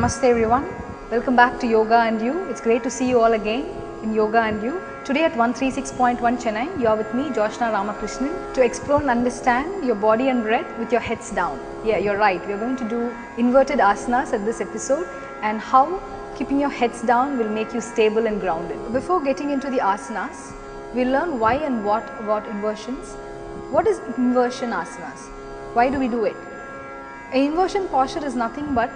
Namaste everyone. Welcome back to Yoga and You. It's great to see you all again in Yoga and You. Today at 136.1 Chennai, you are with me, Joshna Ramakrishnan, to explore and understand your body and breath with your heads down. Yeah, you're right. We're going to do inverted asanas at this episode and how keeping your heads down will make you stable and grounded. Before getting into the asanas, we'll learn why and what about inversions. What is inversion asanas? Why do we do it? An inversion posture is nothing but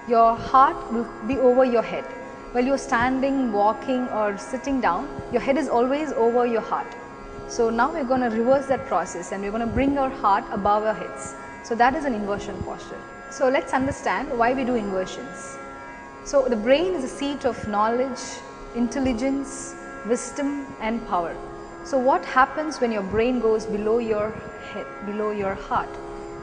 your heart will be over your head. While you're standing, walking or sitting down, your head is always over your heart. So now we're going to reverse that process and we're going to bring our heart above our heads. So that is an inversion posture. So let's understand why we do inversions. So the brain is a seat of knowledge, intelligence, wisdom and power. So what happens when your brain goes below your head, below your heart?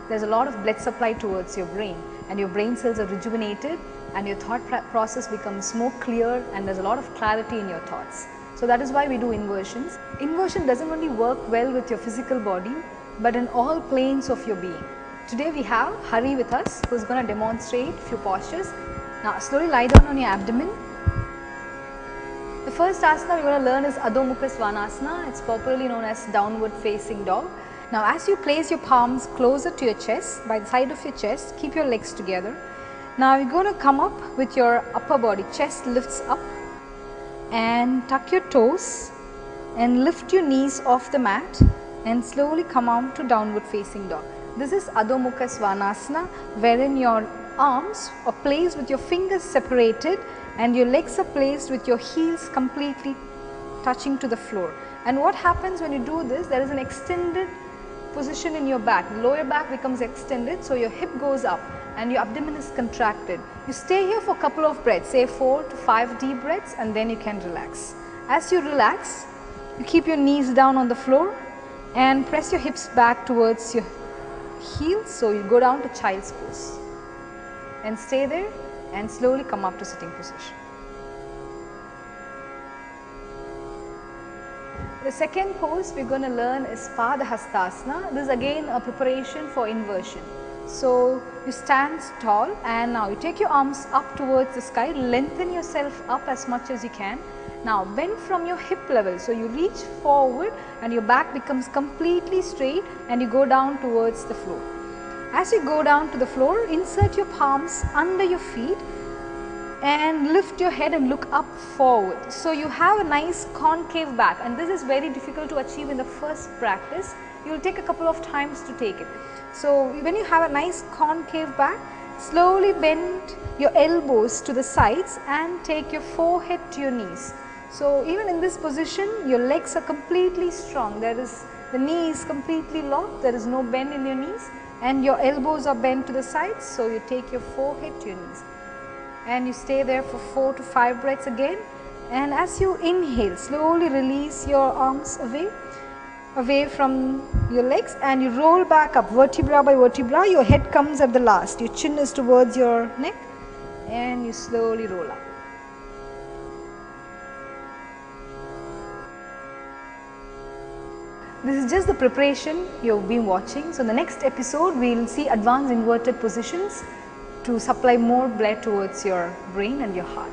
There's a lot of blood supply towards your brain and your brain cells are rejuvenated and your thought process becomes more clear and there's a lot of clarity in your thoughts. So that is why we do inversions. Inversion doesn't only work well with your physical body but in all planes of your being. Today we have Hari with us who is going to demonstrate a few postures. Now slowly lie down on your abdomen. The first asana we're going to learn is Adho Mukha Svanasana. It's popularly known as downward facing dog. Now as you place your palms closer to your chest, by the side of your chest, keep your legs together. Now you're going to come up with your upper body, chest lifts up and tuck your toes and lift your knees off the mat and slowly come out to downward facing dog. This is Adho Mukha Svanasana wherein your arms are placed with your fingers separated and your legs are placed with your heels completely touching to the floor. And what happens when you do this, there is an extended position in your back. The lower back becomes extended, so your hip goes up and your abdomen is contracted. You stay here for a couple of breaths, say 4 to 5 deep breaths and then you can relax. As you relax, you keep your knees down on the floor and press your hips back towards your heels, so you go down to child's pose and stay there and slowly come up to sitting position. The second pose we're going to learn is Padahastasana. This is again a preparation for inversion. So you stand tall and now you take your arms up towards the sky, lengthen yourself up as much as you can. Now bend from your hip level, so you reach forward and your back becomes completely straight and you go down towards the floor. As you go down to the floor, insert your palms under your feet and lift your head and look up forward. So you have a nice concave back and this is very difficult to achieve in the first practice. You will take a couple of times to take it. So when you have a nice concave back, slowly bend your elbows to the sides and take your forehead to your knees. So even in this position, your legs are completely strong. The knee is completely locked, there is no bend in your knees and your elbows are bent to the sides, so you take your forehead to your knees. And you stay there for 4 to 5 breaths again, and as you inhale, slowly release your arms away from your legs and you roll back up vertebra by vertebra. Your head comes at the last, your chin is towards your neck and you slowly roll up. This is just the preparation you've been watching. So in the next episode we will see advanced inverted positions to supply more blood towards your brain and your heart.